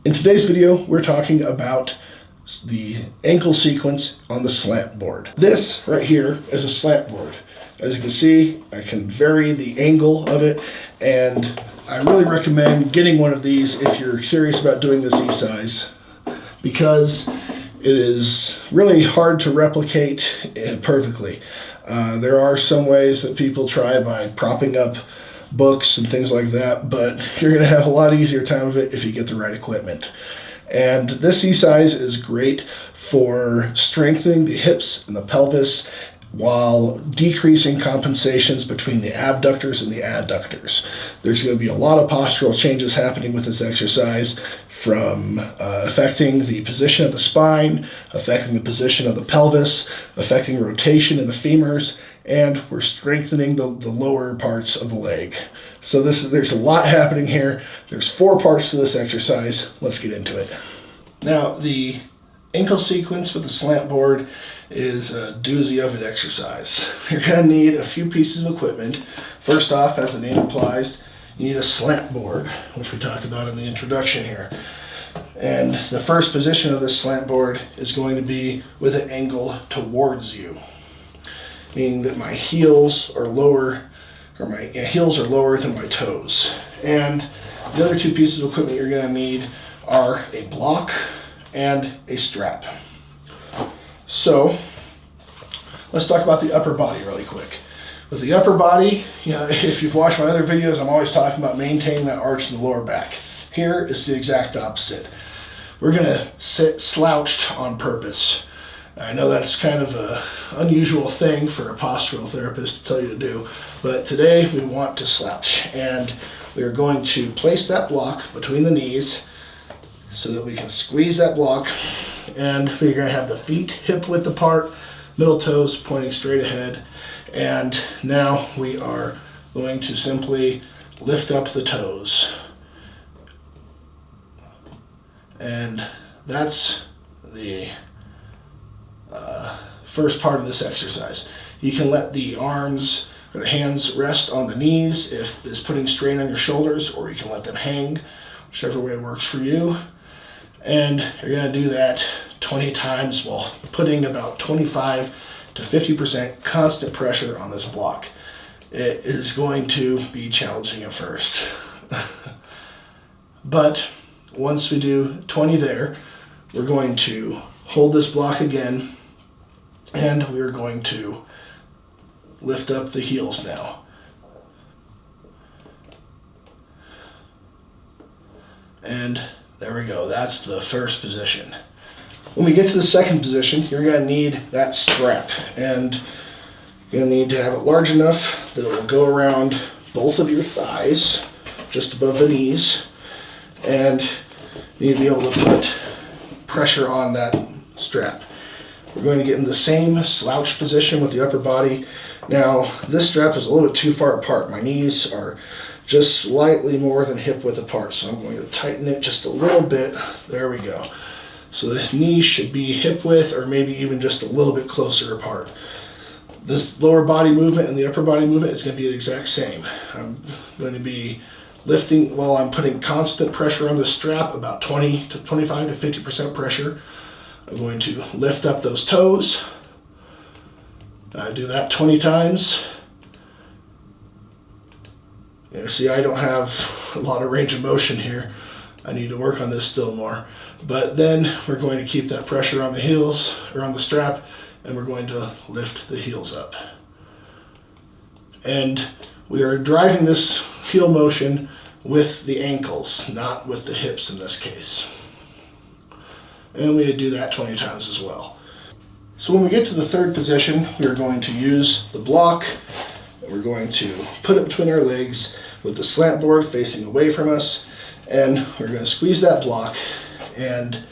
In today's video, we're talking about the ankle sequence on the slant board. This right here is a slant board. As you can see, I can vary the angle of it, and I really recommend getting one of these if you're serious about doing the Z-size, because it is really hard to replicate perfectly. There are some ways that people try by propping up books and things like that, but you're going to have a lot easier time of it if you get the right equipment. And this Z-size is great for strengthening the hips and the pelvis while decreasing compensations between the abductors and the adductors. There's going to be a lot of postural changes happening with this exercise, from affecting the position of the spine, affecting the position of the pelvis, affecting rotation in the femurs, and we're strengthening the lower parts of the leg. So there's a lot happening here. There's 4 parts to this exercise. Let's get into it. Now, the ankle sequence with the slant board is a doozy of an exercise. You're going to need a few pieces of equipment. First off, as the name implies, you need a slant board, which we talked about in the introduction here. And the first position of this slant board is going to be with an angle towards you, meaning that my heels are lower, or my heels are lower than my toes. And the other 2 pieces of equipment you're going to need are a block and a strap. So let's talk about the upper body really quick. With the upper body, if you've watched my other videos, I'm always talking about maintaining that arch in the lower back. Here is the exact opposite. We're going to sit slouched on purpose. I know that's kind of an unusual thing for a postural therapist to tell you to do, but today we want to slouch, and we're going to place that block between the knees so that we can squeeze that block, and we're going to have the feet hip width apart, middle toes pointing straight ahead, and now we are going to simply lift up the toes. And that's the first part of this exercise. You can let the arms or the hands rest on the knees if it's putting strain on your shoulders, or you can let them hang, whichever way works for you. And you're going to do that 20 times while putting about 25 to 50% constant pressure on this block. It is going to be challenging at first. But once we do 20 there, we're going to hold this block again, and we're going to lift up the heels now. And there we go. That's the first position. When we get to the second position, you're going to need that strap, and you're going to need to have it large enough that it will go around both of your thighs, just above the knees, and you need to be able to put pressure on that strap. We're going to get in the same slouch position with the upper body. Now, this strap is a little bit too far apart. My knees are just slightly more than hip width apart, so I'm going to tighten it just a little bit. There we go. So the knees should be hip width, or maybe even just a little bit closer apart. This lower body movement and the upper body movement is going to be the exact same. I'm going to be lifting while I'm putting constant pressure on the strap, about 20 to 25 to 50% pressure. I'm going to lift up those toes. I do that 20 times. See, I don't have a lot of range of motion here. I need to work on this still more. But then we're going to keep that pressure on the heels, or on the strap, and we're going to lift the heels up. And we are driving this heel motion with the ankles, not with the hips in this case. And we do that 20 times as well. So when we get to the third position, we're going to use the block, and we're going to put it between our legs with the slant board facing away from us, and we're going to squeeze that block and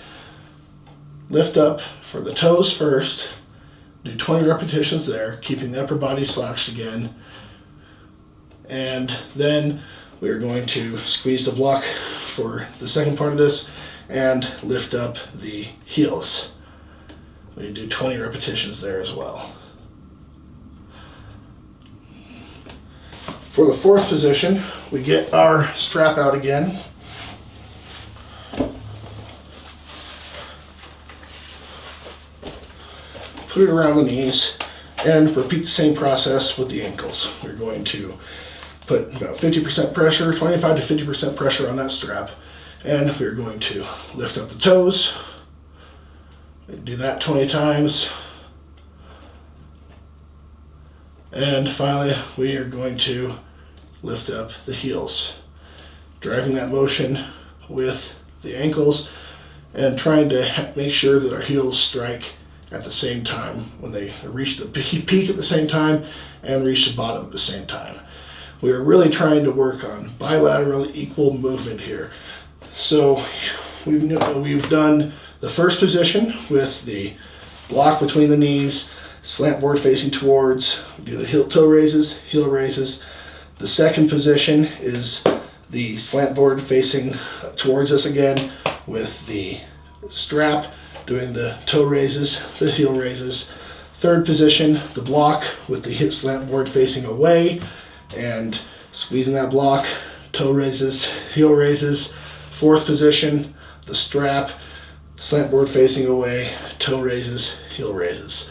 lift up for the toes first, do 20 repetitions there, keeping the upper body slouched again, and then we're going to squeeze the block for the second part of this and lift up the heels. We do 20 repetitions there as well. For the fourth position, we get our strap out again. put it around the knees, and repeat the same process with the ankles. We're going to put about 50% pressure, 25 to 50% pressure on that strap, and we're going to lift up the toes. Do that 20 times. And finally, we are going to lift up the heels, driving that motion with the ankles and trying to make sure that our heels strike at the same time when they reach the peak at the same time and reach the bottom at the same time. We are really trying to work on bilateral equal movement here. So we've done the first position with the block between the knees, slant board facing towards, we do the heel toe raises, heel raises. The second position is the slant board facing towards us again with the strap, doing the toe raises, the heel raises. Third position, the block with the hip slant board facing away and squeezing that block, toe raises, heel raises. Fourth position, the strap, slant board facing away, toe raises, heel raises.